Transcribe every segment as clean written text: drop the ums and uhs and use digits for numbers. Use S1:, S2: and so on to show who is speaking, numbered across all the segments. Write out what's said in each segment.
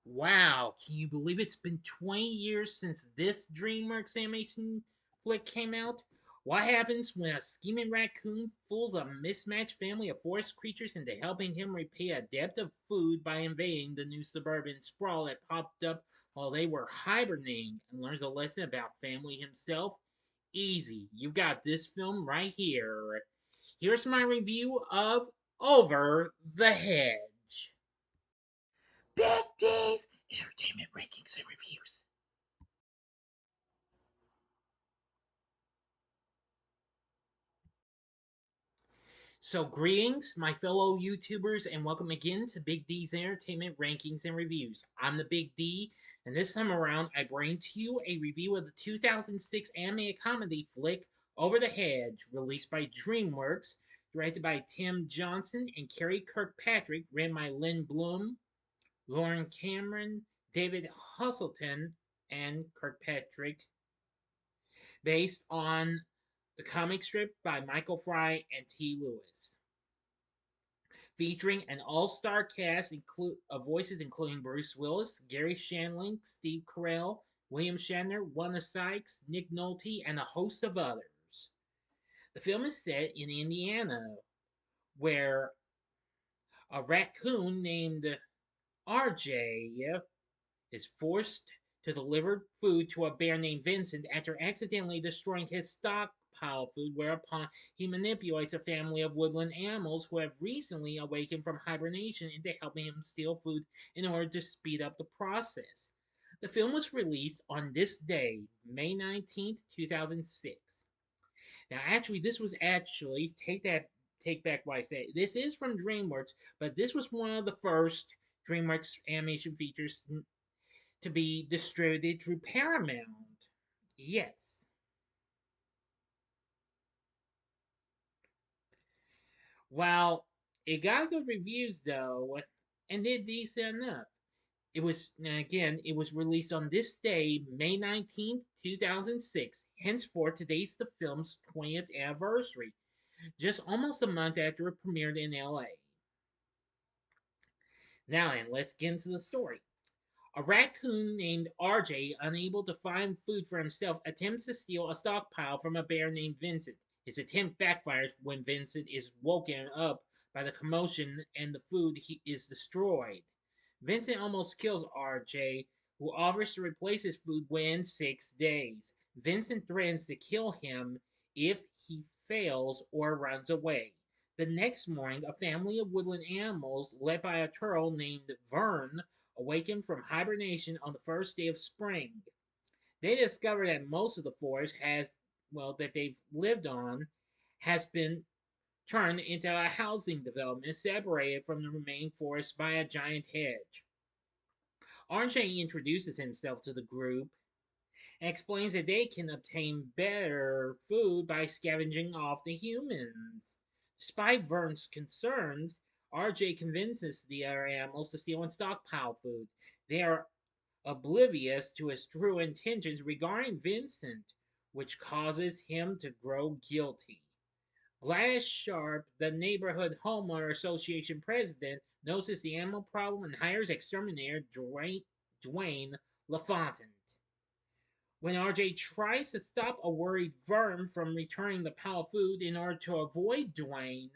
S1: Wow, can you believe it's been 20 years since this DreamWorks animation flick came out? What happens when a scheming raccoon fools a mismatched family of forest creatures into helping him repay a debt of food by invading the new suburban sprawl that popped up while they were hibernating, and learns a lesson about family himself? Easy, you've got this film right here. Here's my review of Over the Hedge. Big D's Entertainment Rankings and Reviews. So, greetings, my fellow YouTubers, and welcome again to Big D's Entertainment Rankings and Reviews. I'm the Big D, and this time around, I bring to you a review of the 2006 animated comedy flick Over the Hedge, released by DreamWorks, directed by Tim Johnson and Carrie Kirkpatrick, written by Lynn Bloom, Lauren Cameron, David Hustleton, and Kirkpatrick, based on the comic strip by Michael Fry and T. Lewis, featuring an all-star cast of voices including Bruce Willis, Garry Shandling, Steve Carell, William Shatner, Wanda Sykes, Nick Nolte, and a host of others. The film is set in Indiana, where a raccoon named RJ is forced to deliver food to a bear named Vincent after accidentally destroying his stockpile food, whereupon he manipulates a family of woodland animals who have recently awakened from hibernation into helping him steal food in order to speed up the process. The film was released on this day, May 19th, 2006. Now, actually, this was actually, take back what I said. This is from DreamWorks, but this was one of the first DreamWorks animation features to be distributed through Paramount. Yes. Well, it got good reviews though, and did decent enough. It was released on this day, May 19th, 2006. Henceforth, today's the film's 20th anniversary, just almost a month after it premiered in LA. Now then, let's get into the story. A raccoon named RJ, unable to find food for himself, attempts to steal a stockpile from a bear named Vincent. His attempt backfires when Vincent is woken up by the commotion and the food is destroyed. Vincent almost kills RJ, who offers to replace his food within 6 days. Vincent threatens to kill him if he fails or runs away. The next morning, a family of woodland animals, led by a turtle named Vern, awaken from hibernation on the first day of spring. They discover that most of the forest that they've lived on has been turned into a housing development separated from the remaining forest by a giant hedge. RJ introduces himself to the group and explains that they can obtain better food by scavenging off the humans. Despite Vern's concerns, RJ convinces the other animals to steal and stockpile food. They are oblivious to his true intentions regarding Vincent, which causes him to grow guilty. Gladys Sharp, the neighborhood homeowner association president, notices the animal problem and hires exterminator Dwayne LaFontaine. When RJ tries to stop a worried Vern from returning the pile of food in order to avoid Dwayne,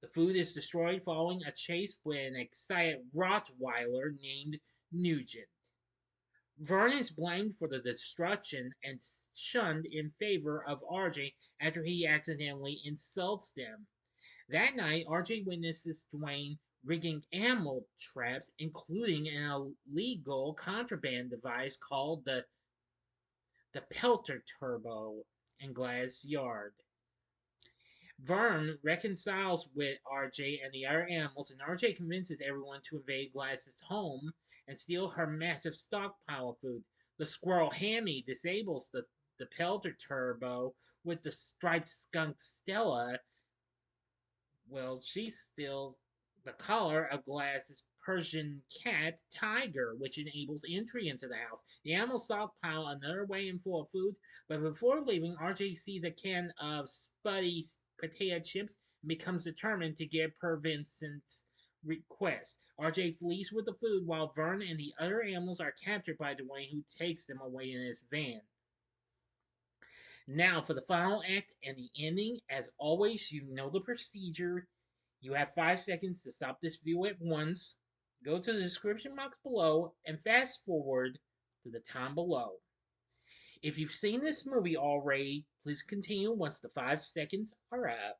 S1: the food is destroyed following a chase with an excited Rottweiler named Nugent. Vern is blamed for the destruction and shunned in favor of RJ after he accidentally insults them. That night, RJ witnesses Dwayne rigging animal traps, including an illegal contraband device called the Pelter Turbo in Glass Yard. Vern reconciles with RJ and the other animals, and RJ convinces everyone to invade Gladys's home and steal her massive stockpile of food. The squirrel Hammy disables the Pelter Turbo with the striped skunk Stella. Well, she steals the collar of Gladys's Persian cat Tiger, which enables entry into the house. The animals stockpile another wagon full of food, but before leaving, RJ sees a can of Spuddy's potato chips and becomes determined to get per Vincent's request. RJ flees with the food while Vern and the other animals are captured by Dwayne, who takes them away in his van. Now, for the final act and the ending, as always, you know the procedure. You have 5 seconds to stop this video at once. Go to the description box below and fast forward to the time below. If you've seen this movie already, please continue once the 5 seconds are up.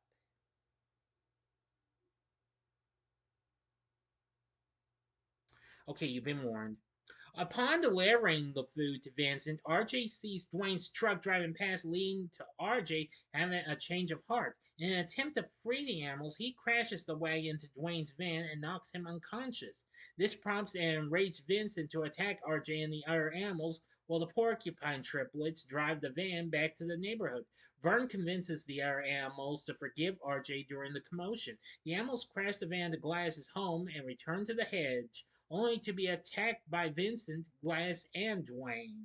S1: Okay, you've been warned. Upon delivering the food to Vincent, RJ sees Dwayne's truck driving past, leading to RJ having a change of heart. In an attempt to free the animals, he crashes the wagon into Dwayne's van and knocks him unconscious. This prompts an enraged Vincent to attack RJ and the other animals, while the porcupine triplets drive the van back to the neighborhood. Vern convinces the other animals to forgive RJ during the commotion. The animals crash the van to Gladys's home and return to the hedge, only to be attacked by Vincent, Gladys, and Dwayne.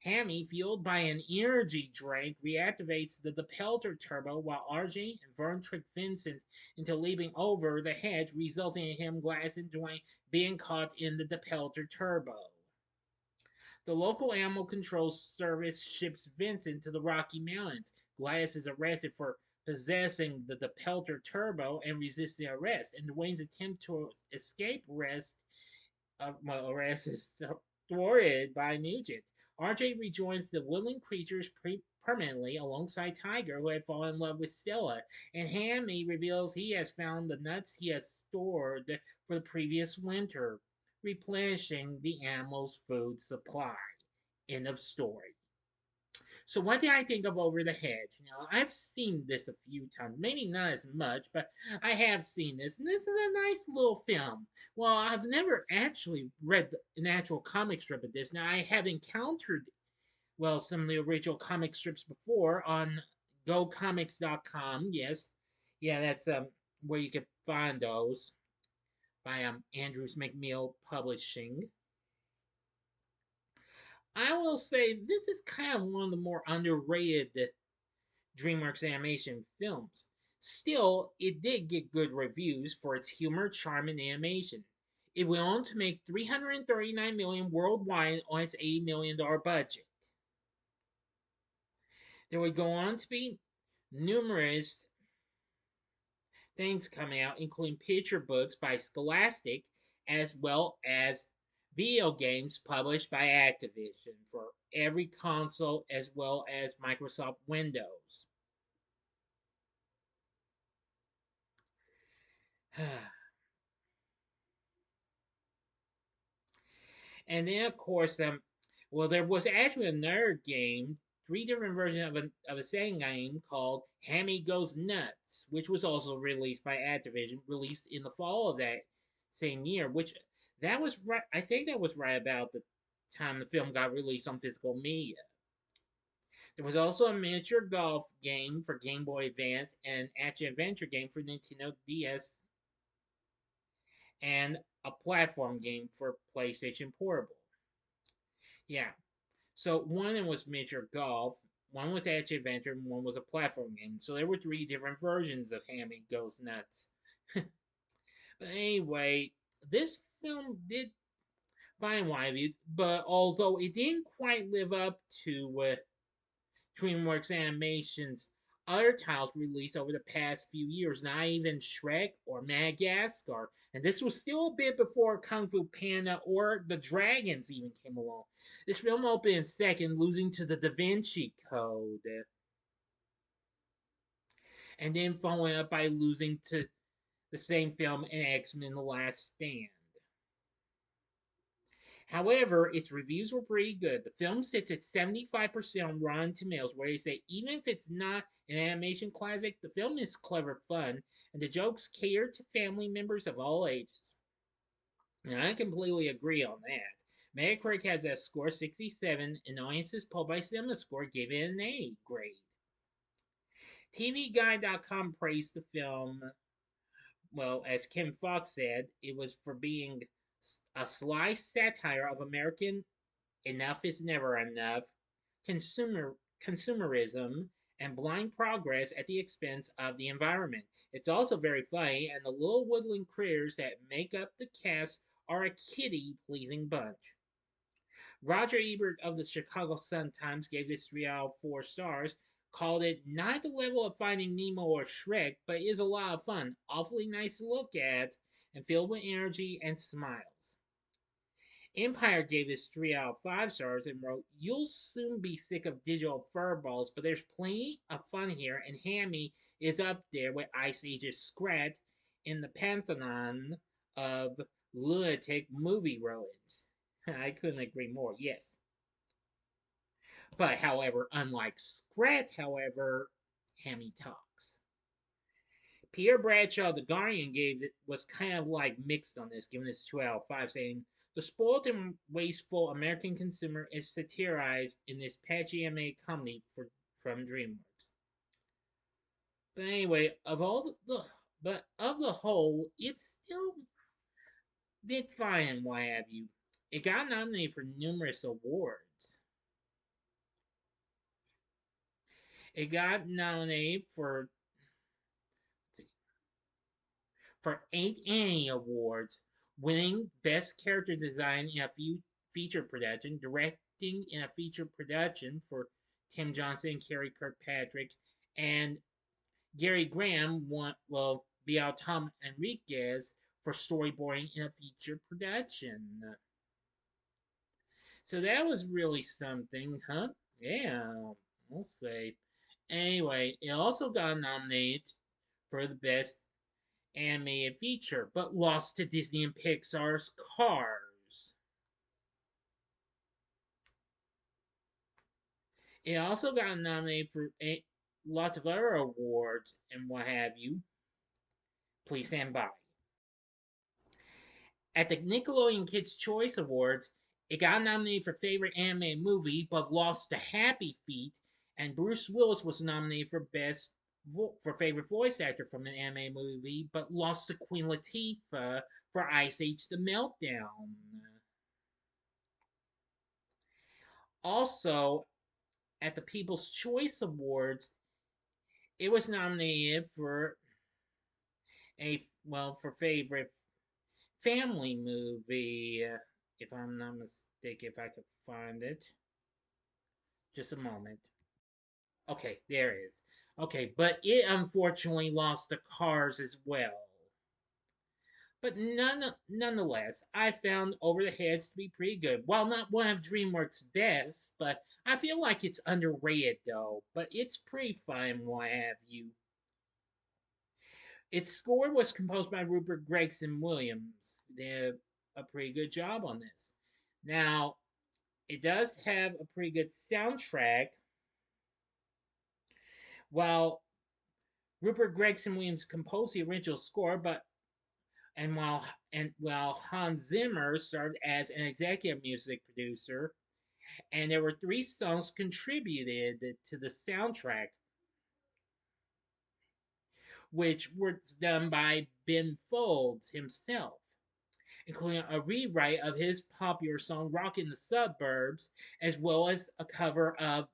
S1: Hammy, fueled by an energy drink, reactivates the Depelter turbo while RJ and Vern trick Vincent into leaping over the hedge, resulting in him, Gladys, and Dwayne being caught in the Depelter turbo. The local animal control service ships Vincent to the Rocky Mountains. Gladys is arrested for possessing the Depelter turbo and resisting arrest, and Dwayne's attempt to escape arrest is thwarted by Nugent. RJ rejoins the willing creatures permanently alongside Tiger, who had fallen in love with Stella, and Hammy reveals he has found the nuts he has stored for the previous winter, replenishing the animal's food supply. End of story. So what did I think of Over the Hedge? Now, I've seen this a few times, maybe not as much, but I have seen this, and this is a nice little film. Well, I've never actually read an actual comic strip of this. Now, I have encountered, well, some of the original comic strips before on GoComics.com. Yes, yeah, that's where you can find those by Andrews McMill Publishing. I will say this is kind of one of the more underrated DreamWorks animation films. Still, it did get good reviews for its humor, charm, and animation. It went on to make $339 million worldwide on its $80 million budget. There would go on to be numerous things coming out, including picture books by Scholastic, as well as video games published by Activision for every console as well as Microsoft Windows. And then, of course, well, there was actually another game, three different versions of a same game called Hammy Goes Nuts, which was also released by Activision, released in the fall of that same year. Which that was right. I think that was right about the time the film got released on physical media. There was also a miniature golf game for Game Boy Advance and an action adventure game for Nintendo DS, and a platform game for PlayStation Portable. Yeah. So one of them was miniature golf, one was action adventure, and one was a platform game. So there were three different versions of Hammy Goes Nuts. But anyway, this film did find widely, but although it didn't quite live up to DreamWorks Animation's other titles released over the past few years, not even Shrek or Madagascar. And this was still a bit before Kung Fu Panda or The Dragons even came along. This film opened in second, losing to The Da Vinci Code. And then following up by losing to the same film in X-Men The Last Stand. However, its reviews were pretty good. The film sits at 75% on Rotten Tomatoes, where they say even if it's not an animation classic, the film is clever fun, and the jokes cater to family members of all ages. And I completely agree on that. Metacritic has a score 67, and audiences polled by CinemaScore gave it an A grade. TVGuide.com praised the film. Well, as Kim Fox said, it was for being a sly satire of American enough is never enough, consumerism, and blind progress at the expense of the environment. It's also very funny, and the little woodland critters that make up the cast are a kitty pleasing bunch. Roger Ebert of the Chicago Sun-Times gave this 3 out of 4 stars, called it not the level of Finding Nemo or Shrek, but is a lot of fun, awfully nice to look at, and filled with energy and smiles. Empire gave this 3 out of 5 stars and wrote, "You'll soon be sick of digital furballs, but there's plenty of fun here, and Hammy is up there with Ice Age's Scrat in the pantheon of lunatic movie ruins." I couldn't agree more, yes. But, however, unlike Scrat, however, Hammy talks. Peter Bradshaw, The Guardian, gave it was kind of like mixed on this, giving this 2 out of 5, saying, "The spoiled and wasteful American consumer is satirized in this patchy animated comedy from DreamWorks." But anyway, of the whole, it still did fine and what have you. It got nominated for numerous awards. It got nominated for 8 Annie Awards, winning Best Character Design in a feature production, directing in a feature production for Tim Johnson and Carey Kirkpatrick, and Gary Graham beat out Tom Enriquez for storyboarding in a feature production. So that was really something, huh? Yeah, we'll say. Anyway, it also got nominated for the Best Animated Feature, but lost to Disney and Pixar's Cars. It also got nominated for lots of other awards and what have you. Please stand by. At the Nickelodeon Kids' Choice Awards, it got nominated for Favorite Animated Movie, but lost to Happy Feet, and Bruce Willis was nominated for Favorite Voice Actor from an animated movie, but lost to Queen Latifah for Ice Age: The Meltdown. Also, at the People's Choice Awards, it was nominated for favorite family movie. If I'm not mistaken, if I could find it, just a moment. Okay, there it is. Okay, but it unfortunately lost to Cars as well. But nonetheless, I found Over the Hedge to be pretty good. While not one of DreamWorks' best, but I feel like it's underrated though. But it's pretty fun, what have you. Its score was composed by Rupert Gregson Williams. They did a pretty good job on this. Now, it does have a pretty good soundtrack. While Rupert Gregson Williams composed the original score, while Hans Zimmer served as an executive music producer, and there were 3 songs contributed to the soundtrack, which was done by Ben Folds himself, including a rewrite of his popular song "Rockin' the Suburbs," as well as a cover of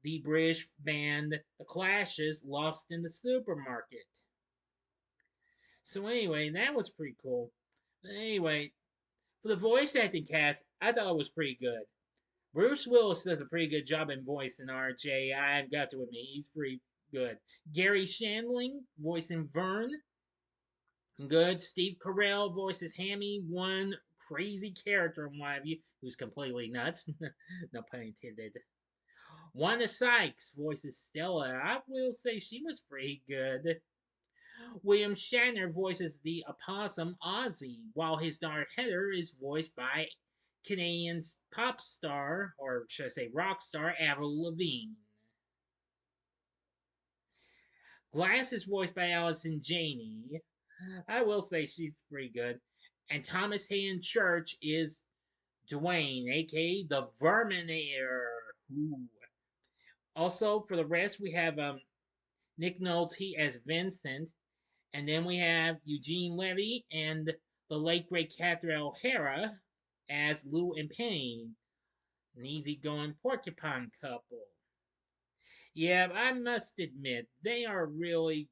S1: the British band The Clash's "Lost in the Supermarket." So anyway, that was pretty cool. Anyway, for the voice acting cast, I thought it was pretty good. Bruce Willis does a pretty good job in voicing RJ. I've got to admit, he's pretty good. Garry Shandling voicing Vern, good. Steve Carell voices Hammy, one crazy character in my view who's completely nuts. No pun intended. Wanda Sykes voices Stella. I will say she was pretty good. William Shatner voices the opossum Ozzy, while his daughter Heather is voiced by Canadian pop star, or should I say rock star, Avril Lavigne. Glass is voiced by Allison Janey. I will say she's pretty good. And Thomas Haden Church is Dwayne, aka the Verminator. Ooh. Also, for the rest, we have Nick Nolte as Vincent, and then we have Eugene Levy and the late great Catherine O'Hara as Lou and Penny, an easygoing porcupine couple. Yeah, I must admit, they are really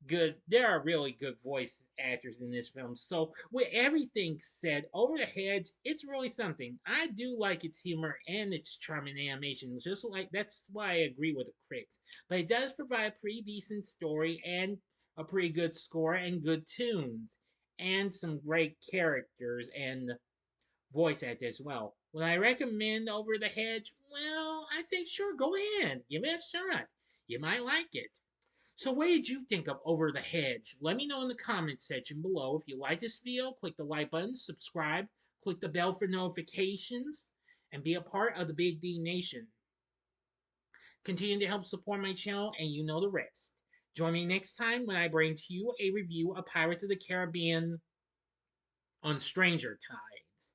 S1: good. There are really good voice actors in this film. So, with everything said, Over the Hedge, it's really something. I do like its humor and its charming animation. Just like that's why I agree with the critics. But it does provide a pretty decent story and a pretty good score and good tunes and some great characters and voice actors as well. Would I recommend Over the Hedge? Well, I'd say sure, go ahead, give it a shot. You might like it. So what did you think of Over the Hedge? Let me know in the comments section below. If you like this video, click the like button, subscribe, click the bell for notifications, and be a part of the Big D Nation. Continue to help support my channel, and you know the rest. Join me next time when I bring to you a review of Pirates of the Caribbean on Stranger Tides.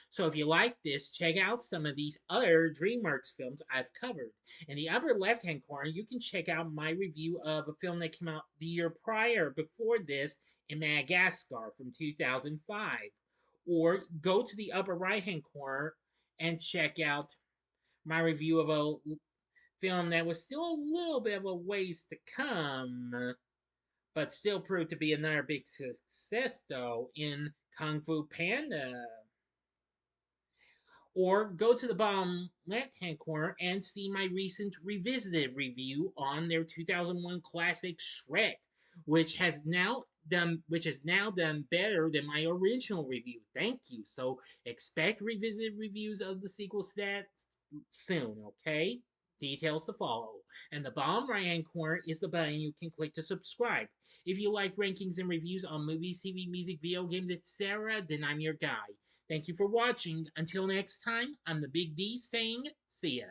S1: So if you like this, check out some of these other DreamWorks films I've covered. In the upper left-hand corner, you can check out my review of a film that came out the year prior, before this, in Madagascar from 2005. Or go to the upper right-hand corner and check out my review of a film that was still a little bit of a ways to come, but still proved to be another big success, though, in Kung Fu Panda. Or go to the bottom left hand corner and see my recent revisited review on their 2001 classic Shrek, which has now done better than my original review. Thank you. So expect revisited reviews of the sequel stats soon, okay? Details to follow. And the bottom right hand corner is the button you can click to subscribe. If you like rankings and reviews on movies, TV, music, video games, etc., then I'm your guy. Thank you for watching. Until next time, I'm the Big D saying, see ya.